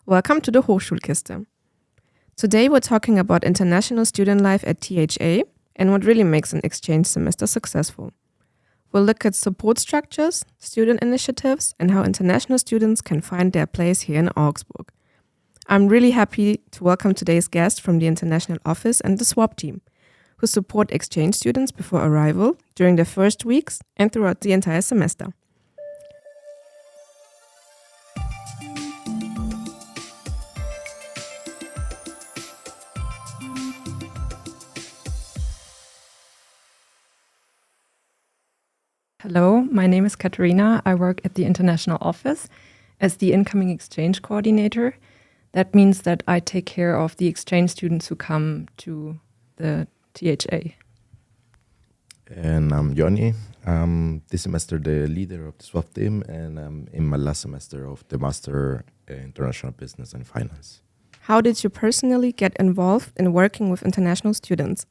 Welcome to the Hochschulkiste. Today we're talking about international student life at THA and what really makes an exchange semester successful. We'll look at support structures, student initiatives, and how international students can find their place here in Augsburg. I'm really happy to welcome today's guest from the International Office and the SWOP Team, who support exchange students before arrival, during their first weeks, and throughout the entire semester. Hello, my name is Katharina. I work at the International Office as the incoming exchange coordinator. That means that I take care of the exchange students who come to the THA. And I'm Johnny. I'm this semester the leader of the SWOP team, and I'm in my last semester of the Master in International Business and Finance. How did you personally get involved in working with international students?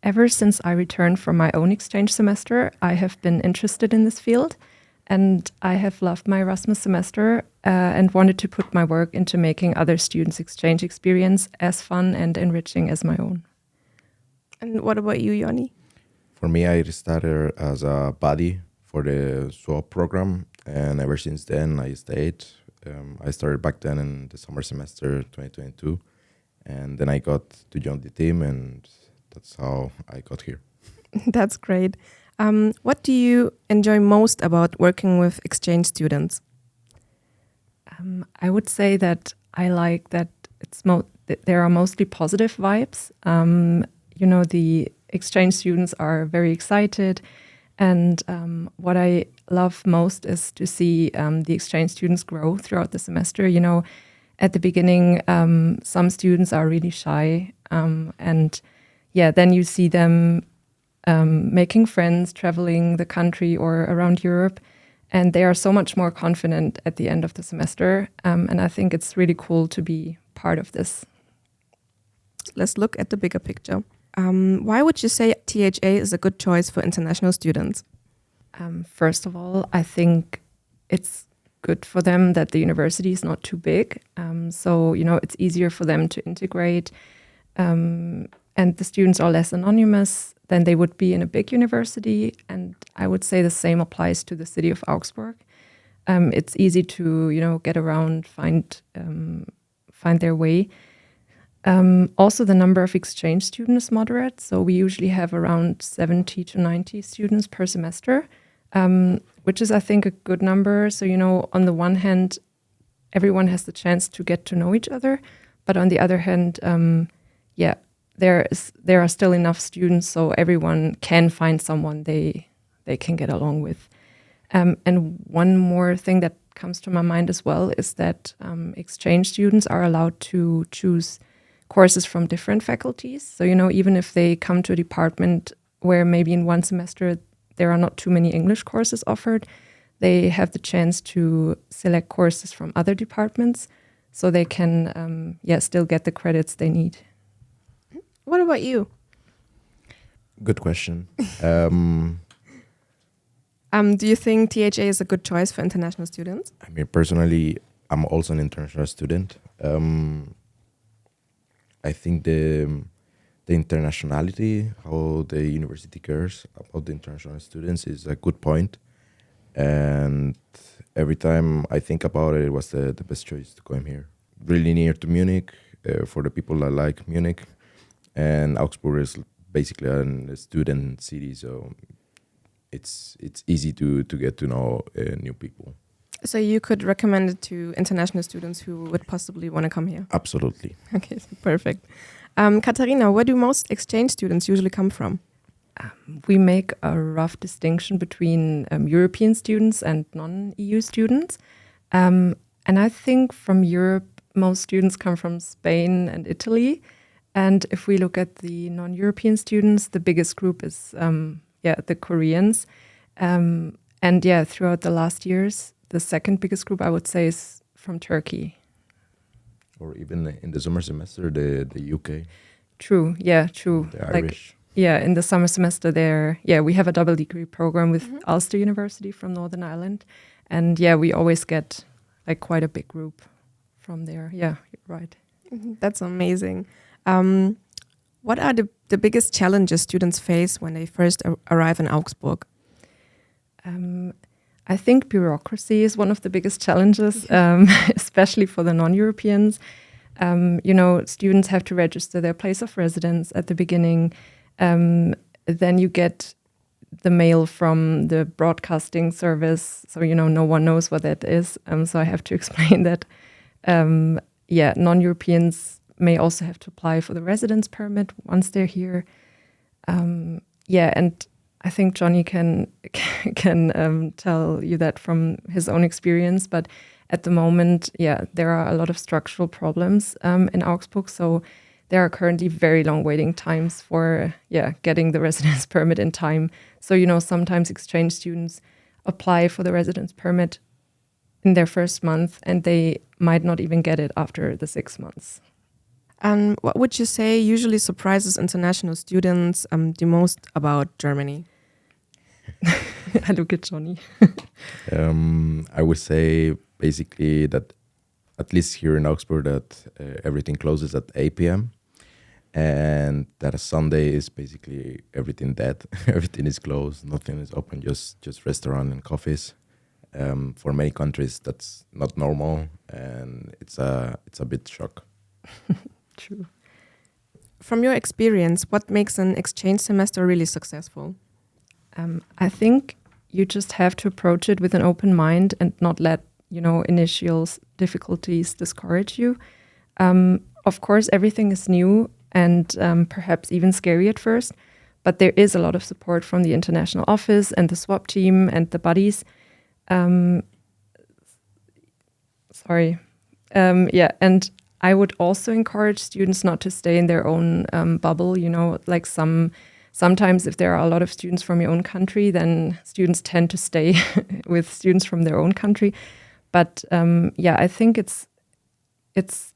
Ever since I returned from my own exchange semester, I have been interested in this field, and I have loved my Erasmus semester and wanted to put my work into making other students' exchange experience as fun and enriching as my own. And what about you, Johnny? For me, I started as a buddy for the SWOP program, and ever since then I stayed. I started back then in the summer semester 2022, and then I got to join the team, and that's how I got here. That's great. What do you enjoy most about working with exchange students? I would say that I like that there are mostly positive vibes. The exchange students are very excited, and what I love most is to see the exchange students grow throughout the semester. At the beginning, some students are really shy, and then you see them making friends, traveling the country or around Europe, and they are so much more confident at the end of the semester. And I think it's really cool to be part of this. Let's look at the bigger picture. Why would you say THA is a good choice for international students? First of all, I think it's good for them that the university is not too big. So it's easier for them to integrate. And the students are less anonymous than they would be in a big university. And I would say the same applies to the city of Augsburg. It's easy to, get around, find their way. Also, the number of exchange students is moderate. So we usually have around 70 to 90 students per semester, which is, I think, a good number. So, on the one hand, everyone has the chance to get to know each other. But on the other hand, there are still enough students so everyone can find someone they can get along with. And one more thing that comes to my mind as well is that exchange students are allowed to choose courses from different faculties. So, even if they come to a department where maybe in one semester there are not too many English courses offered, they have the chance to select courses from other departments so they can still get the credits they need. What about you? Good question. Do you think THA is a good choice for international students? I mean, personally, I'm also an international student. I think the internationality, how the university cares about the international students is a good point. And every time I think about it, it was the best choice to come here. Really near to Munich, for the people that like Munich. And Augsburg is basically a student city, so it's easy to get to know new people. So you could recommend it to international students who would possibly want to come here? Absolutely. Okay, perfect. Katharina, where do most exchange students usually come from? We make a rough distinction between European students and non-EU students. And I think from Europe, most students come from Spain and Italy. And if we look at the non-European students, the biggest group is the Koreans. Throughout the last years, the second biggest group I would say is from Turkey. Or even in the summer semester, the UK. True. The Irish. In the summer semester there, we have a double degree program with Ulster University from Northern Ireland. And we always get like quite a big group from there. Yeah, you're right. That's amazing. What are the biggest challenges students face when they first arrive in Augsburg? I think bureaucracy is one of the biggest challenges, especially for the non-Europeans. Students have to register their place of residence at the beginning. Then you get the mail from the broadcasting service, so no one knows what that is. So I have to explain that. Non-Europeans may also have to apply for the residence permit once they're here. And I think Johnny can tell you that from his own experience. But at the moment, there are a lot of structural problems in Augsburg. So there are currently very long waiting times for getting the residence permit in time. So sometimes exchange students apply for the residence permit in their first month, and they might not even get it after the 6 months. And what would you say usually surprises international students the most about Germany? I look at Johnny. I would say basically that at least here in Augsburg that everything closes at 8 p.m. and that a Sunday is basically everything dead. Everything is closed. Nothing is open. Just restaurant and coffees. For many countries, that's not normal, and it's a bit shock. True. From your experience, what makes an exchange semester really successful? I think you just have to approach it with an open mind and not let initial difficulties discourage you. Of course, everything is new and perhaps even scary at first, but there is a lot of support from the international office and the SWOP team and the buddies. And I would also encourage students not to stay in their own bubble. Like sometimes if there are a lot of students from your own country, then students tend to stay with students from their own country. But I think it's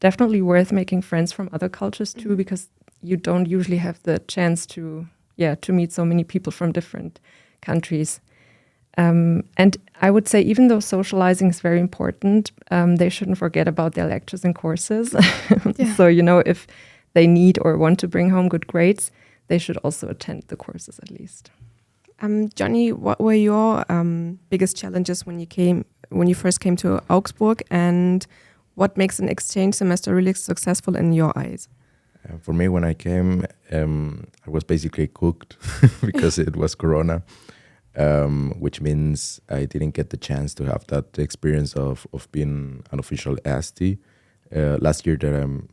definitely worth making friends from other cultures too, because you don't usually have the chance to meet so many people from different countries. And I would say, even though socializing is very important, they shouldn't forget about their lectures and courses. So, if they need or want to bring home good grades, they should also attend the courses at least. Johnny, what were your biggest challenges when you first came to Augsburg, and what makes an exchange semester really successful in your eyes? For me, when I came, I was basically cooked because it was Corona. Which means I didn't get the chance to have that experience of being an official AST. Last year that I'm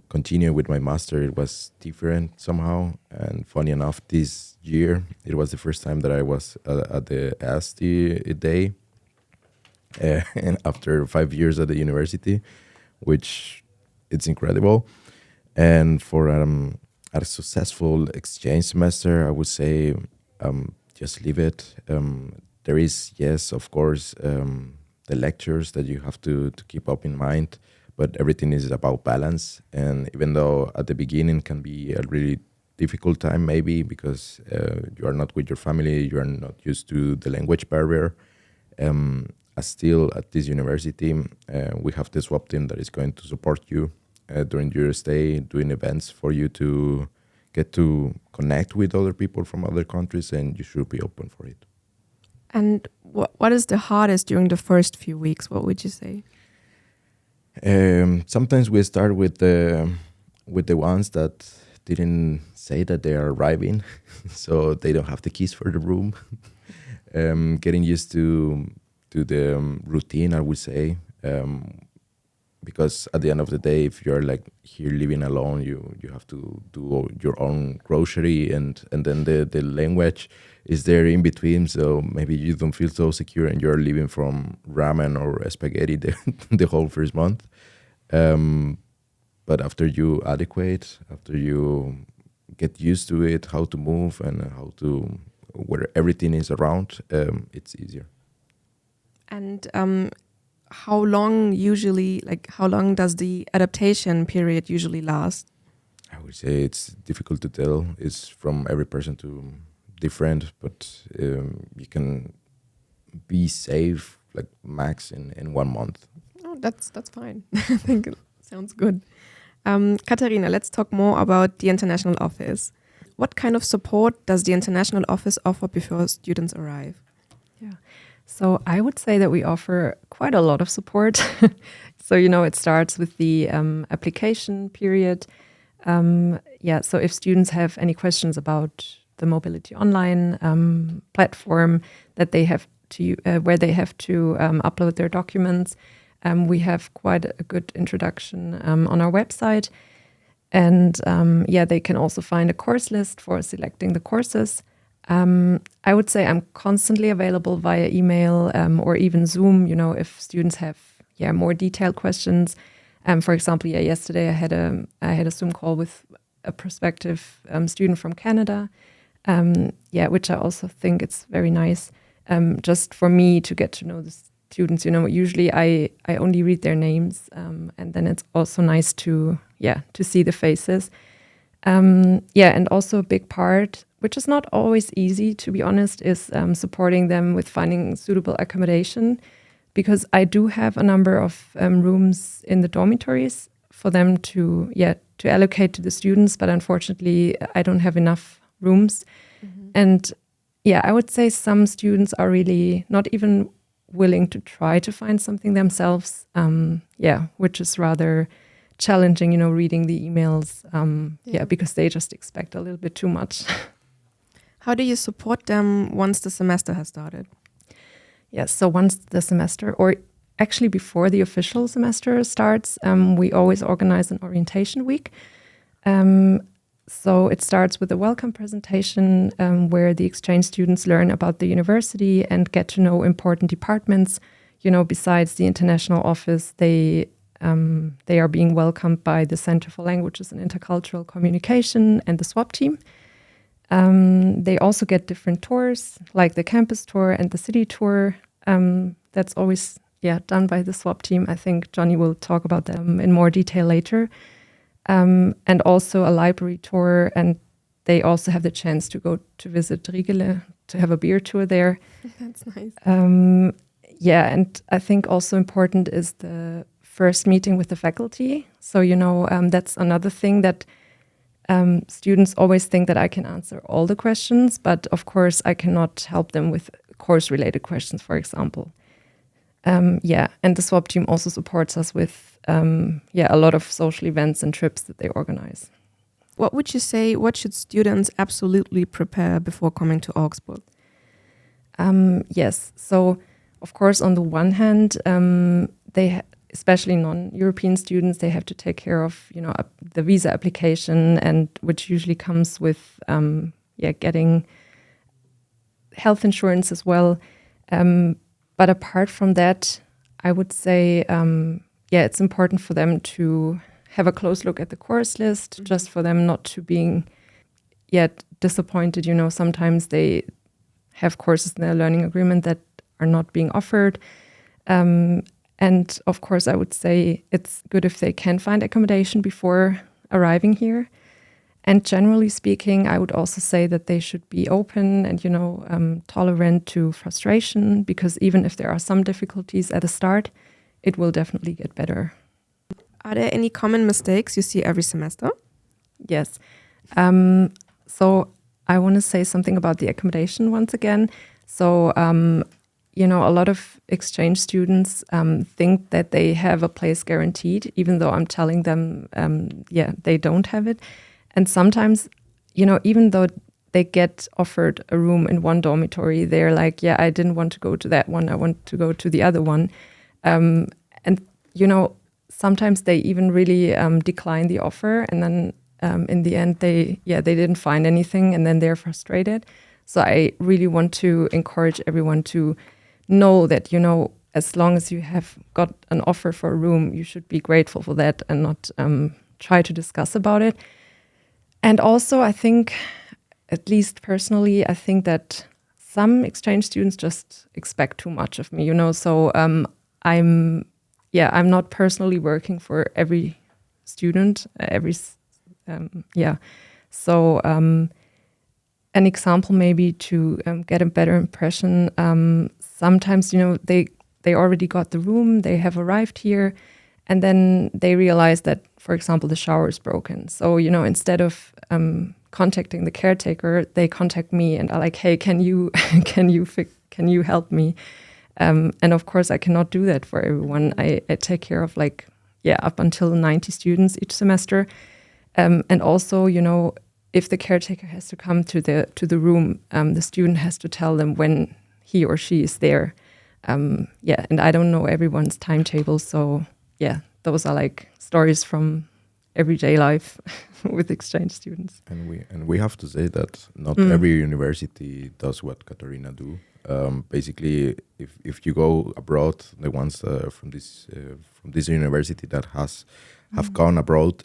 continuing with my master, it was different somehow. And funny enough, this year, it was the first time that I was at the AST day. And after 5 years at the university, which it's incredible. And for a successful exchange semester, I would say just leave it. There is, yes, of course, the lectures that you have to keep up in mind, but everything is about balance. And even though at the beginning can be a really difficult time, maybe because you are not with your family, you are not used to the language barrier, still at this university, we have the SWOP team that is going to support you during your stay, doing events for you to get to connect with other people from other countries, and you should be open for it. And what is the hardest during the first few weeks? What would you say? Sometimes we start with the ones that didn't say that they are arriving, so they don't have the keys for the room. Getting used to the routine, I would say. Because at the end of the day, if you're like here living alone, you have to do your own grocery, and then the language is there in between. So maybe you don't feel so secure, and you're living from ramen or spaghetti the whole first month. But after you after you get used to it, how to move and where everything is around, it's easier. And how long does the adaptation period usually last? I would say it's difficult to tell. It's from every person to different, but you can be safe like max in 1 month. that's fine. I think it sounds good. Katharina, let's talk more about the international office. What kind of support does the international office offer before students arrive? Yeah. So I would say that we offer quite a lot of support. So, it starts with the application period. So if students have any questions about the Mobility Online platform that they have to, where they have to upload their documents, we have quite a good introduction on our website. And they can also find a course list for selecting the courses. I would say I'm constantly available via email or even Zoom, if students have more detailed questions. For example, yesterday I had a Zoom call with a prospective student from Canada, which I also think it's very nice just for me to get to know the students. Usually I only read their names, and then it's also nice to see the faces. And also a big part, which is not always easy, to be honest, is supporting them with finding suitable accommodation, because I do have a number of rooms in the dormitories for them to allocate to the students, but unfortunately I don't have enough rooms. Mm-hmm. And I would say some students are really not even willing to try to find something themselves, which is rather challenging, reading the emails, because they just expect a little bit too much. How do you support them once the semester has started? Yes, so once the semester, or actually before the official semester starts, we always organize an orientation week. So it starts with a welcome presentation where the exchange students learn about the university and get to know important departments. Besides the international office, they are being welcomed by the Center for Languages and Intercultural Communication and the SWOP Team. They also get different tours, like the campus tour and the city tour. That's always done by the SWOP Team. I think Johnny will talk about them in more detail later. And also a library tour, and they also have the chance to go to visit Riegele, to have a beer tour there. That's nice. And I think also important is the first meeting with the faculty. So, that's another thing that students always think that I can answer all the questions, but of course I cannot help them with course-related questions, for example. And the SWOP team also supports us with a lot of social events and trips that they organize. What would you say, what should students absolutely prepare before coming to Augsburg? Yes, so of course on the one hand, especially non-European students, they have to take care of the visa application, and which usually comes with getting health insurance as well. But apart from that, I would say it's important for them to have a close look at the course list, just for them not to being disappointed. Sometimes they have courses in their learning agreement that are not being offered. And of course, I would say it's good if they can find accommodation before arriving here. And generally speaking, I would also say that they should be open and, tolerant to frustration, because even if there are some difficulties at the start, it will definitely get better. Are there any common mistakes you see every semester? Yes. So I want to say something about the accommodation once again. So, a lot of exchange students think that they have a place guaranteed, even though I'm telling them, they don't have it. And sometimes, even though they get offered a room in one dormitory, they're like, I didn't want to go to that one. I want to go to the other one. And, sometimes they even really decline the offer. And then in the end, they didn't find anything, and then they're frustrated. So I really want to encourage everyone to know that, as long as you have got an offer for a room, you should be grateful for that and not try to discuss about it. And also, I think, at least personally, I think that some exchange students just expect too much of me, So I'm not personally working for every student, So an example maybe to get a better impression. Sometimes, they they already got the room, they have arrived here, and then they realize that, for example, the shower is broken. So, instead of contacting the caretaker, they contact me and are like, hey, can you help me? And of course, I cannot do that for everyone. I take care of up until 90 students each semester. And also, if the caretaker has to come to the room, the student has to tell them when he or she is there. And I don't know everyone's timetable. So those are stories from everyday life with exchange students. And we have to say that not every university does what Katharina do. Basically, if you go abroad, the ones from this university that have gone abroad,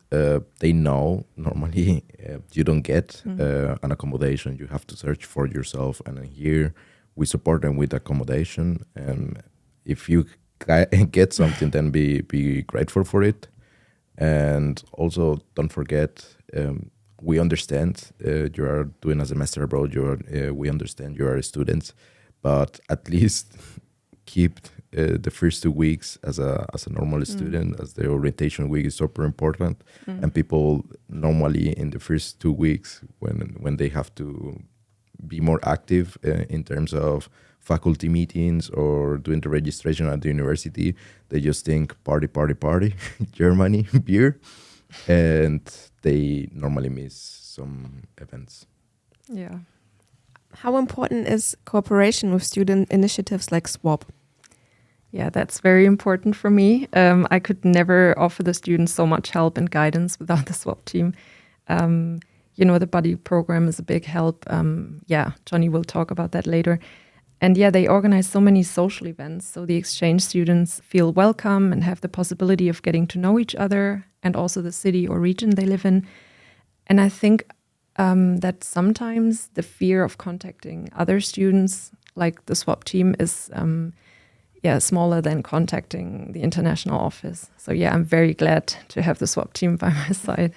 they know normally you don't get an accommodation. You have to search for yourself. And here we support them with accommodation. And if you get something, then be grateful for it. And also don't forget, we understand you are doing a semester abroad. We understand you are students, but at least keep the first 2 weeks as a normal student, as the orientation week is super important. And people normally in the first 2 weeks, when they have to be more active in terms of faculty meetings or doing the registration at the university, they just think party, Germany, beer, and they normally miss some events. Yeah. How important is cooperation with student initiatives like SWOP? Yeah, that's very important for me. I could never offer the students so much help and guidance without the SWOP team. The buddy program is a big help. Johnny will talk about that later. And they organize so many social events, so the exchange students feel welcome and have the possibility of getting to know each other and also the city or region they live in. And I think that sometimes the fear of contacting other students, like the SWOP team, is smaller than contacting the international office. So I'm very glad to have the SWOP team by my side.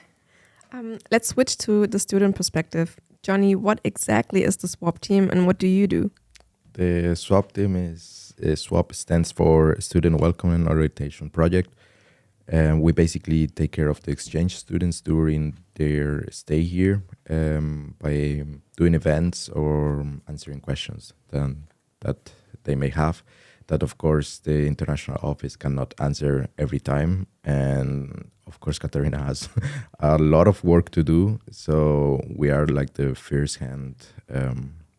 Let's switch to the student perspective. Johnny, what exactly is the SWOP team and what do you do? The SWOP team is SWOP stands for Student Welcome and Orientation Project. And we basically take care of the exchange students during their stay here by doing events or answering questions that they may have. That, of course, the international office cannot answer every time. And, of course, Katharina has a lot of work to do. So we are like the first hand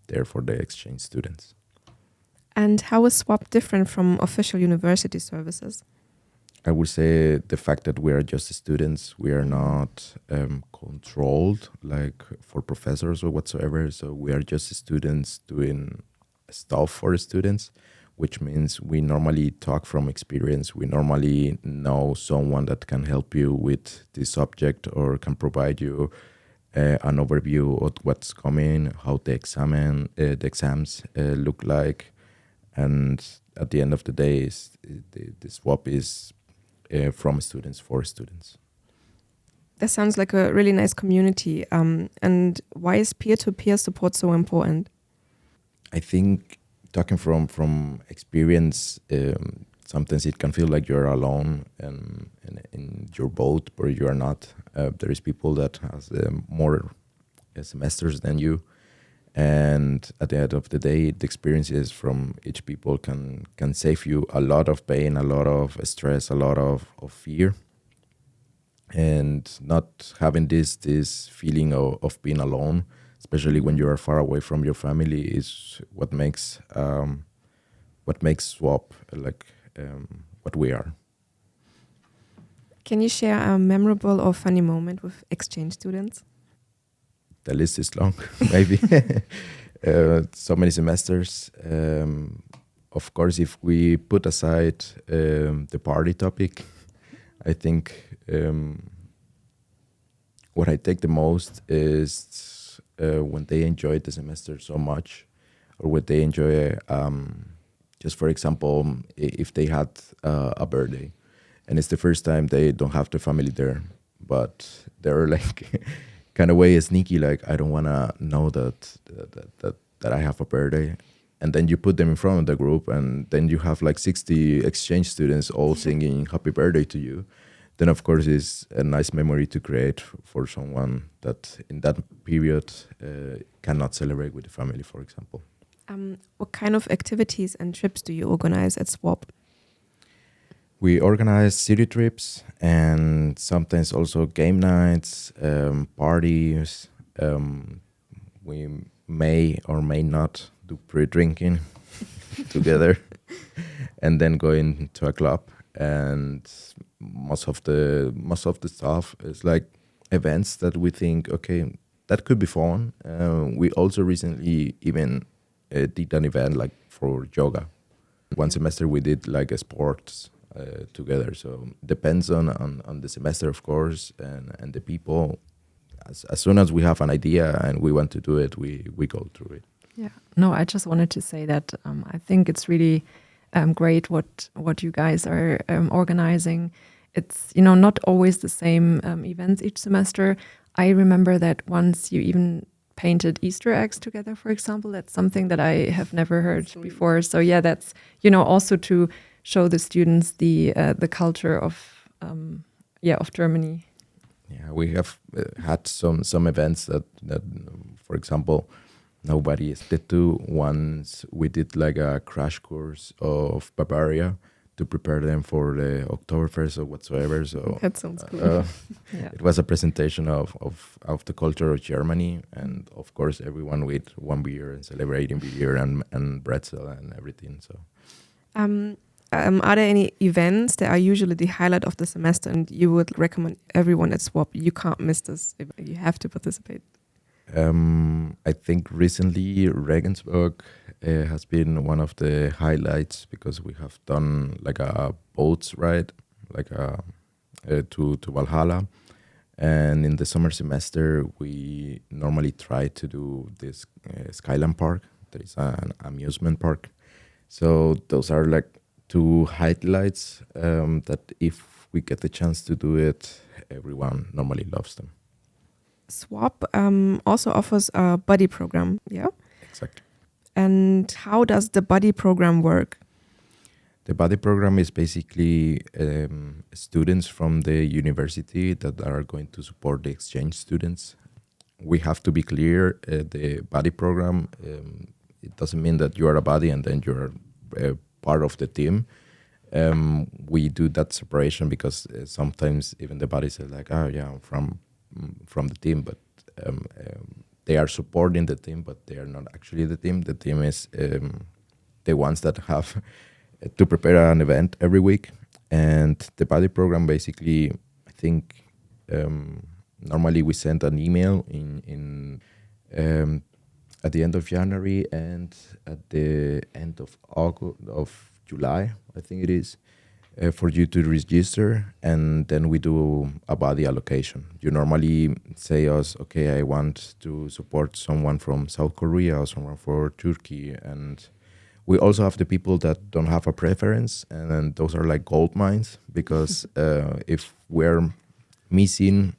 there for the exchange students. And how is SWOP different from official university services? I would say the fact that we are just students, we are not controlled like for professors or whatsoever. So we are just students doing stuff for students, which means we normally talk from experience. We normally know someone that can help you with this subject or can provide you an overview of what's coming, how the exams look like. And at the end of the day, the SWOP is from students for students. That sounds like a really nice community. And why is peer-to-peer support so important? I think talking from experience, sometimes it can feel like you're alone in your boat, but you are not. There is people that has more semesters than you. And at the end of the day, the experiences from each people can save you a lot of pain, a lot of stress, a lot of fear. And not having this feeling of being alone, especially when you are far away from your family, is what makes SWOP what we are. Can you share a memorable or funny moment with exchange students? The list is long, maybe. So many semesters. Of course, if we put aside the party topic, I think what I take the most is when they enjoy the semester so much, or when they enjoy, just for example, if they had a birthday, and it's the first time they don't have their family there, but they're like kind of way sneaky, like I don't want to know that I have a birthday, and then you put them in front of the group, and then you have like 60 exchange students all singing happy birthday to you, then of course it's a nice memory to create for someone that in that period cannot celebrate with the family, for example. What kind of activities and trips do you organize at SWOP? We organize city trips and sometimes also game nights, parties. We may or may not do pre-drinking together and then go into a club. And most of the stuff is like events that we think, okay, that could be fun. We also recently even did an event like for yoga. One semester we did like a sports together. So depends on the semester, of course, and the people. As soon as we have an idea and we want to do it, we go through it. Yeah. No, I just wanted to say that I think it's really great what you guys are organizing. It's not always the same events each semester. I remember that once you even painted Easter eggs together, for example. That's something that I have never heard before. So yeah, that's also to show the students the culture of Germany. Yeah, we have had some events that for example, nobody expected to. Once we did like a crash course of Bavaria to prepare them for the Oktoberfest or whatsoever. So that sounds cool. It was a presentation of the culture of Germany, and of course everyone with one beer and celebrating beer and pretzel and everything. So, are there any events that are usually the highlight of the semester, and you would recommend everyone at SWOP? You can't miss this. You have to participate. I think recently Regensburg has been one of the highlights because we have done like a boats ride, like to Valhalla, and in the summer semester we normally try to do this Skyland Park. There is an amusement park, so those are like two highlights that if we get the chance to do it, everyone normally loves them. SWOP also offers a buddy program, yeah? Exactly. And how does the buddy program work? The buddy program is basically students from the university that are going to support the exchange students. We have to be clear, the buddy program, it doesn't mean that you are a buddy and then you're part of the team. We do that separation because sometimes even the buddies are like, oh yeah, I'm from the team, but they are supporting the team, but they are not actually the team. The team is the ones that have to prepare an event every week. And the buddy program basically, I think, normally we send an email in at the end of January and at the end of July, I think it is, for you to register, and then we do a buddy allocation. You normally say us, okay, I want to support someone from South Korea or someone from Turkey, and we also have the people that don't have a preference, and then those are like gold mines, because if we're missing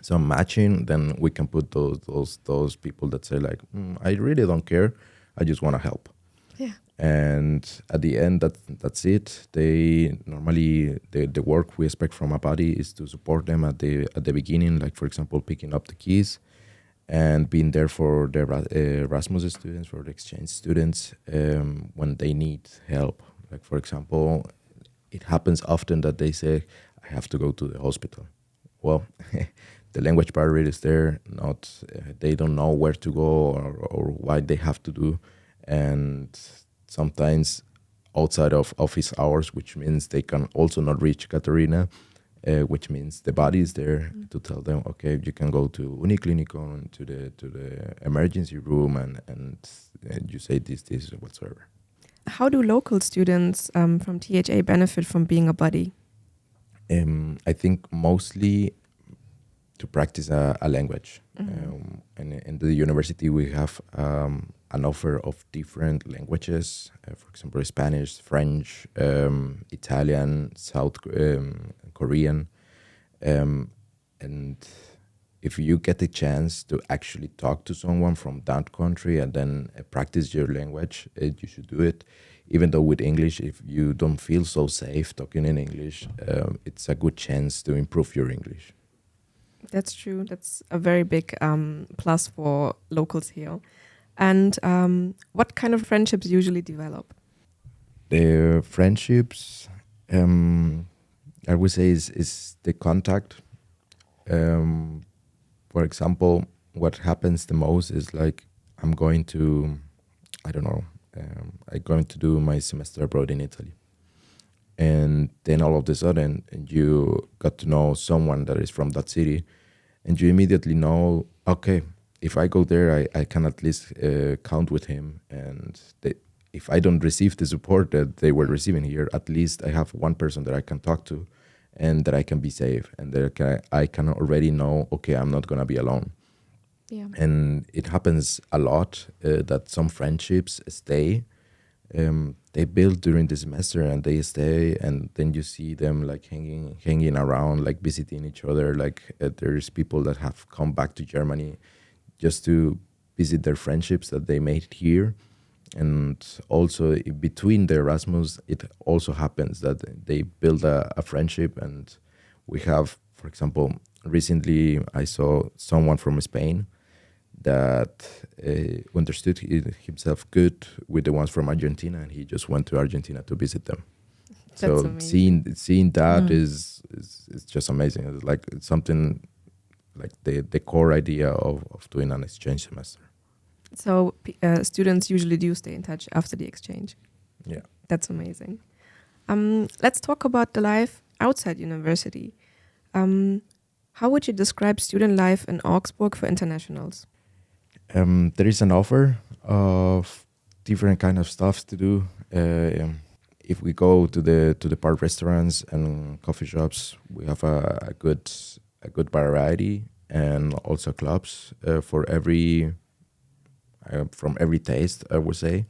some matching, then we can put those people that say like, I really don't care, I just want to help. Yeah. And at the end, that's it. They normally the work we expect from a buddy is to support them at the beginning, like for example picking up the keys and being there for the Erasmus students, for the exchange students when they need help. Like for example, it happens often that they say, I have to go to the hospital. Well, the language barrier is there. Not they don't know where to go or what they have to do, and sometimes outside of office hours, which means they can also not reach Katharina, which means the body is there to tell them, okay, you can go to Uniclinico, to the emergency room, and you say this whatsoever. How do local students from THA benefit from being a buddy? I think mostly to practice a language. And in the university we have an offer of different languages, for example, Spanish, French, Italian, South Korean, and if you get the chance to actually talk to someone from that country and then practice your language, you should do it. Even though with English, if you don't feel so safe talking in English, it's a good chance to improve your English. That's true. That's a very big plus for locals here. And what kind of friendships usually develop? The friendships, I would say, is the contact. For example, what happens the most is like I'm going to, I don't know, I'm going to do my semester abroad in Italy. And then all of a sudden, you got to know someone that is from that city, and you immediately know, okay, if I go there, I can at least count with him. And if I don't receive the support that they were receiving here, at least I have one person that I can talk to and that I can be safe, and that I can already know, okay, I'm not going to be alone. Yeah. And it happens a lot that some friendships stay. They build during the semester and they stay, and then you see them like hanging around, like visiting each other. Like there's people that have come back to Germany just to visit their friendships that they made here. And also in between the Erasmus, it also happens that they build a friendship. And we have, for example, recently I saw someone from Spain that understood himself good with the ones from Argentina, and he just went to Argentina to visit them. That's so amazing. seeing that is just amazing. It's like it's something like the core idea of doing an exchange semester. So students usually do stay in touch after the exchange. Yeah. That's amazing. Let's talk about the life outside university. How would you describe student life in Augsburg for internationals? There is an offer of different kind of stuff to do. If we go to the park restaurants and coffee shops, we have a good variety, and also clubs for every from every taste, I would say.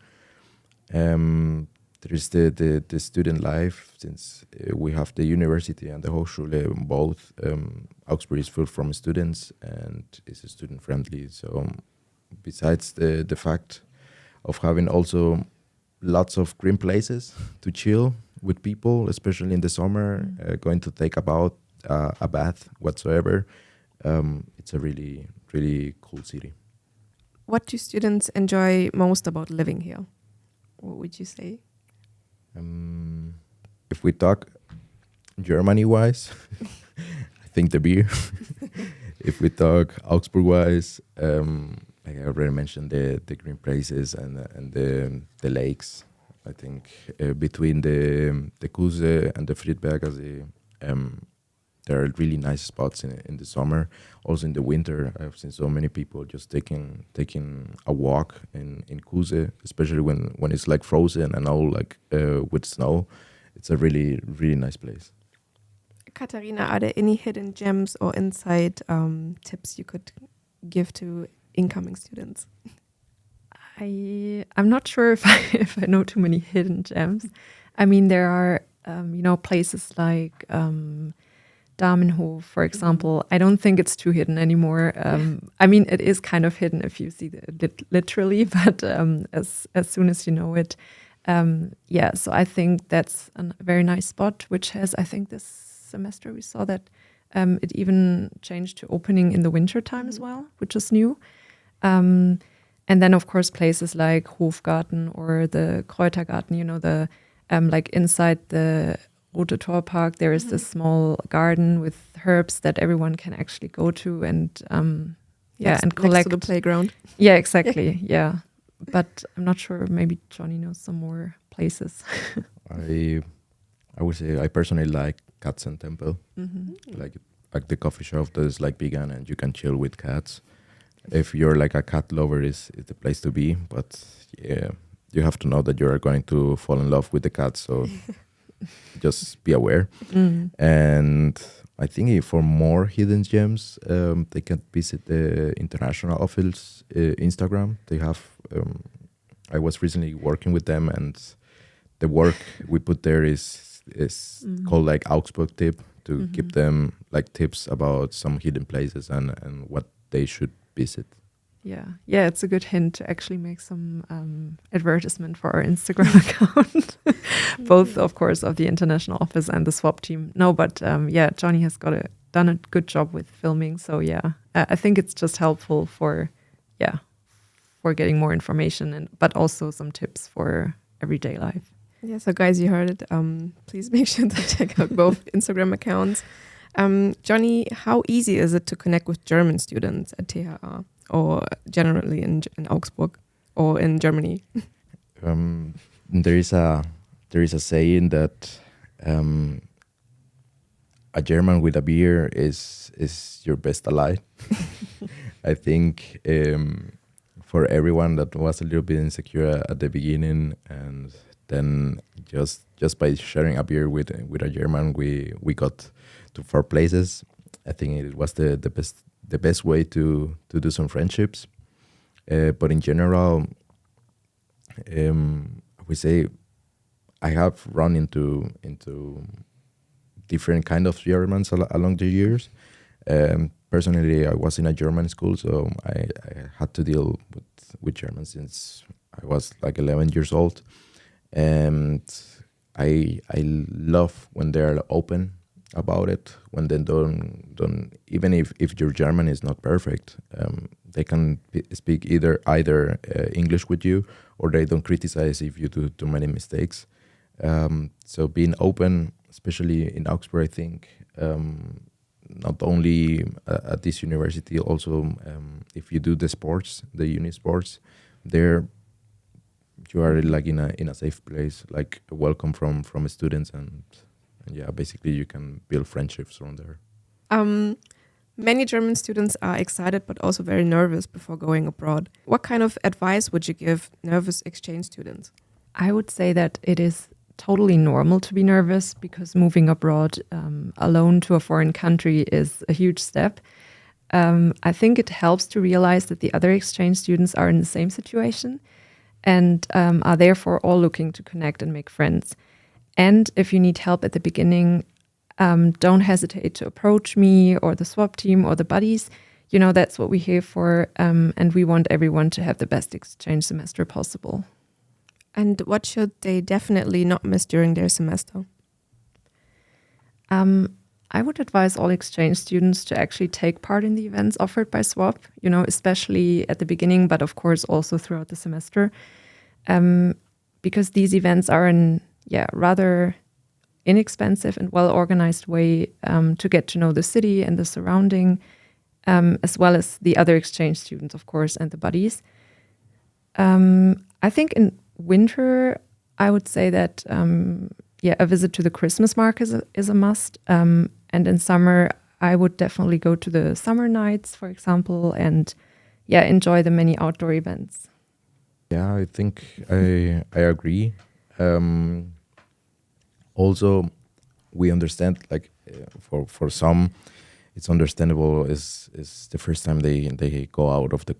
There is the student life, since we have the university and the Hochschule both. Augsburg is full from students and is student friendly. So besides the fact of having also lots of green places to chill with people, especially in the summer, going to take a bath whatsoever, it's a really, really cool city. What do students enjoy most about living here? What would you say? If we talk Germany-wise, I think the beer. If we talk Augsburg-wise, like I already mentioned, the green places and the lakes. I think between the Kuse and the Friedberger, there are really nice spots in the summer. Also in the winter, I've seen so many people just taking a walk in Kuse, especially when it's like frozen and all like with snow. It's a really, really nice place. Katharina, are there any hidden gems or inside tips you could give to incoming students? I'm not sure if I know too many hidden gems. I mean, there are places like Damenhof, for example. I don't think it's too hidden anymore. I mean, it is kind of hidden if you see it literally, but as soon as you know it, so I think that's a very nice spot, which has, I think this semester we saw that it even changed to opening in the winter time as well, which is new. And then, of course, places like Hofgarten or the Kräutergarten, the like inside the Rote Tor Park, there is this small garden with herbs that everyone can actually go to and and collect. Next to the playground. Yeah, exactly. Yeah. But I'm not sure. Maybe Johnny knows some more places. I would say I personally like Katzen Temple. Like the coffee shop that is like vegan and you can chill with cats. If you're like a cat lover, is the place to be. But yeah, you have to know that you are going to fall in love with the cats. So just be aware. And I think for more hidden gems, they can visit the international office Instagram. They have. I was recently working with them, and the work we put there is called like Augsburg to give them like tips about some hidden places and what they should visit. Yeah, it's a good hint to actually make some advertisement for our Instagram account, both, of course, of the international office and the SWOP team. No, but Johnny has done a good job with filming. So I think it's just helpful for getting more information but also some tips for everyday life. Yeah, so guys, you heard it. Please make sure to check out both Instagram accounts. Johnny, how easy is it to connect with German students at THR or generally in Augsburg or in Germany? There is a saying that a German with a beer is your best ally. I think for everyone that was a little bit insecure at the beginning, and then just by sharing a beer with a German, we got to 4 places. I think it was the best way to do some friendships. But in general, we say I have run into different kind of Germans along the years. Personally, I was in a German school, so I had to deal with German since I was like 11 years old. And I love when they're open about it, when they don't even if your German is not perfect, they can speak either English with you, or they don't criticize if you do too many mistakes. So being open, especially in Augsburg, I think, not only at this university, also if you do the sports, the uni sports, there you are like in a safe place, like welcome from students, and basically you can build friendships around there. Many German students are excited but also very nervous before going abroad. What kind of advice would you give nervous exchange students? I would say that it is totally normal to be nervous, because moving abroad alone to a foreign country is a huge step. I think it helps to realize that the other exchange students are in the same situation and are therefore all looking to connect and make friends. And if you need help at the beginning, don't hesitate to approach me or the SWOP team or the buddies. You know, that's what we're here for. And we want everyone to have the best exchange semester possible. And what should they definitely not miss during their semester? I would advise all exchange students to actually take part in the events offered by SWOP, you know, especially at the beginning, but of course also throughout the semester. Because these events are in rather inexpensive and well-organized way to get to know the city and the surrounding, as well as the other exchange students, of course, and the buddies. I think in winter, I would say that a visit to the Christmas market is a must. And in summer, I would definitely go to the summer nights, for example, and enjoy the many outdoor events. Yeah, I think I agree. Also, we understand, like for some, it's understandable. Is the first time they go out of their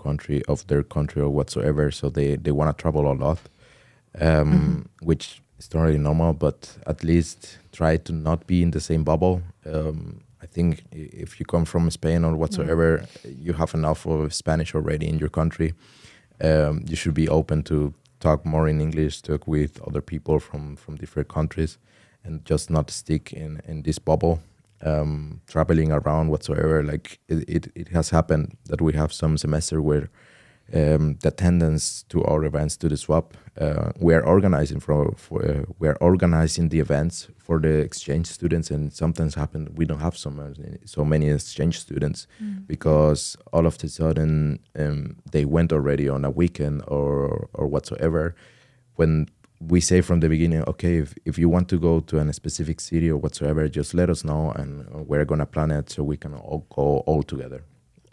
country or whatsoever, so they want to travel a lot, which is totally normal. But at least try to not be in the same bubble. I think if you come from Spain or whatsoever, you have enough of Spanish already in your country. You should be open to talk more in English, talk with other people from different countries, and just not stick in this bubble, traveling around whatsoever. Like it has happened that we have some semester where the attendance to our events, to the SWOP, we are organizing we are organizing the events for the exchange students, and sometimes happen we don't have so many exchange students because all of a sudden they went already on a weekend or whatsoever. When we say from the beginning, okay, if you want to go to a specific city or whatsoever, just let us know and we're gonna plan it so we can all go all together.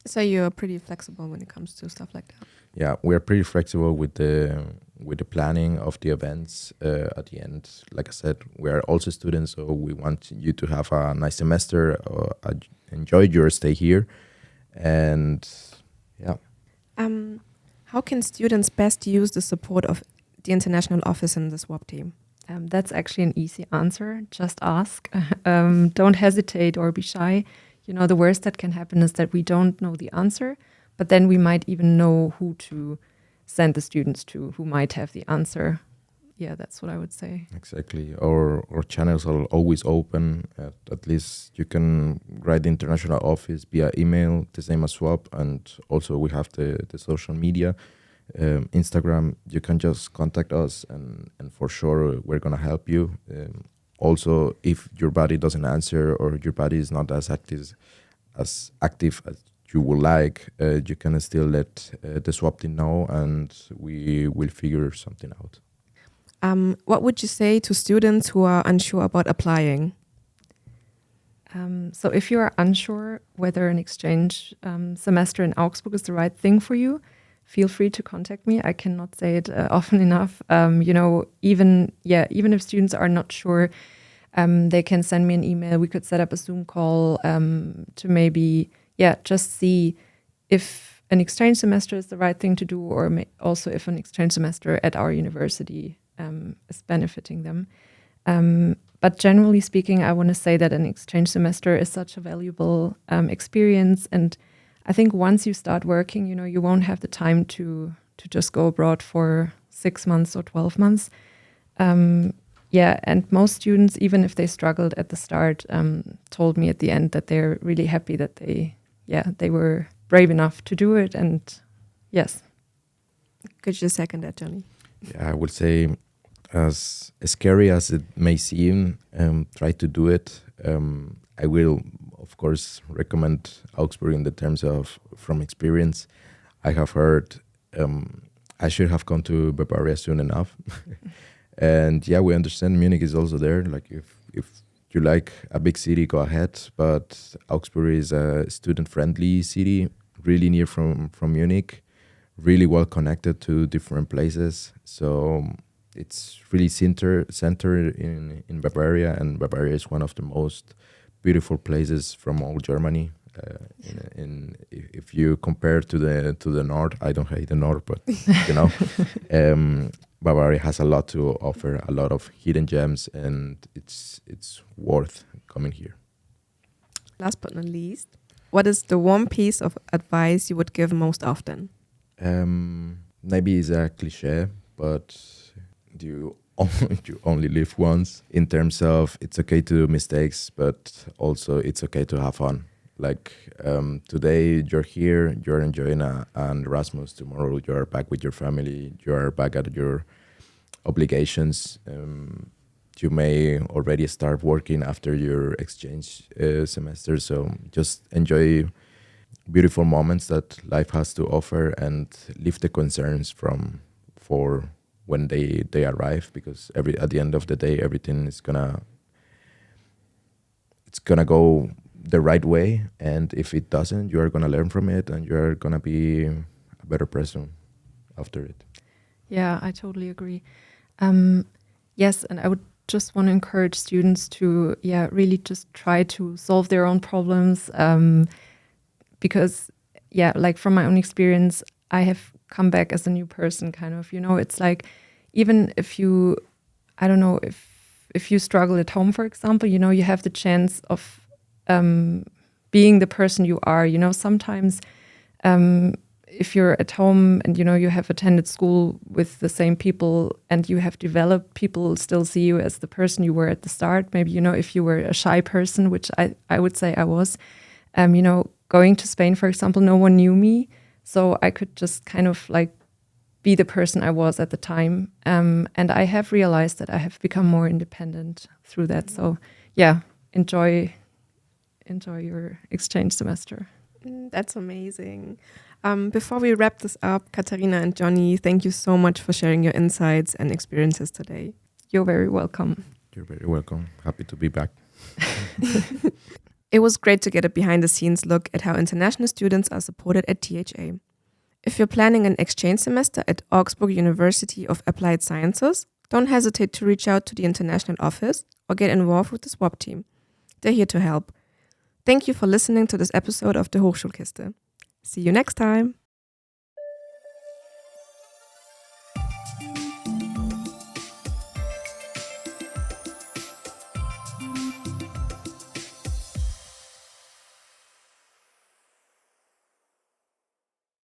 So you're pretty flexible when it comes to stuff like that. Yeah, we're pretty flexible with the planning of the events. At the end, like I said, we are also students, so we want you to have a nice semester, enjoy your stay here, and yeah. How can students best use the support of the international office and the SWOP team? That's actually an easy answer. Just ask. Don't hesitate or be shy. The worst that can happen is that we don't know the answer, but then we might even know who to send the students to, who might have the answer. Yeah, that's what I would say. Exactly. Our channels are always open. At least you can write the international office via email, the same as SWOP. And also we have the social media. Instagram, you can just contact us and for sure we're going to help you. Also, if your body doesn't answer or your body is not as active as you would like, you can still let the SWOP team know and we will figure something out. What would you say to students who are unsure about applying? So if you are unsure whether an exchange semester in Augsburg is the right thing for you, feel free to contact me. I cannot say it often enough. Even if students are not sure, they can send me an email. We could set up a Zoom call to maybe, just see if an exchange semester is the right thing to do, or also if an exchange semester at our university is benefiting them. But generally speaking, I want to say that an exchange semester is such a valuable experience. And I think once you start working, you won't have the time to just go abroad for 6 months or 12 months. And most students, even if they struggled at the start, told me at the end that they're really happy that they were brave enough to do it. And yes. Could you second that, Johnny? Yeah, I would say as scary as it may seem, try to do it. I will, of course, recommend Augsburg in the terms of from experience. I have heard I should have gone to Bavaria soon enough. And yeah, we understand Munich is also there. Like if you like a big city, go ahead. But Augsburg is a student-friendly city, really near from Munich, really well connected to different places. So it's really centered in Bavaria, and Bavaria is one of the most beautiful places from all Germany. If you compare to the north, I don't hate the north, but Bavaria has a lot to offer, a lot of hidden gems, and it's worth coming here. Last but not least, what is the one piece of advice you would give most often? Maybe it's a cliche, but you only live once, in terms of it's okay to do mistakes, but also it's okay to have fun. Like today you're here, you're enjoying an Erasmus. Tomorrow you're back with your family, you're back at your obligations. You may already start working after your exchange semester. So just enjoy beautiful moments that life has to offer and leave the concerns for when they arrive, because at the end of the day everything is gonna go the right way, and if it doesn't, you are gonna learn from it and you're gonna be a better person after it. Yeah, I totally agree. Yes, and I would just want to encourage students to really just try to solve their own problems, because like from my own experience, I have come back as a new person, kind of. It's like, even if you, I don't know, if you struggle at home, for example, you have the chance of being the person you are. Sometimes if you're at home and you have attended school with the same people and you have developed, people still see you as the person you were at the start. Maybe if you were a shy person, which I would say I was, going to Spain, for example, no one knew me, so I could just kind of like be the person I was at the time, and I have realized that I have become more independent through that. So enjoy your exchange semester. That's amazing. Before we wrap this up, Katharina and Johnny, thank you so much for sharing your insights and experiences today. You're very welcome. You're very welcome. Happy to be back. It was great to get a behind-the-scenes look at how international students are supported at THA. If you're planning an exchange semester at Augsburg University of Applied Sciences, don't hesitate to reach out to the international office or get involved with the SWOP team. They're here to help. Thank you for listening to this episode of the Hochschulkiste. See you next time.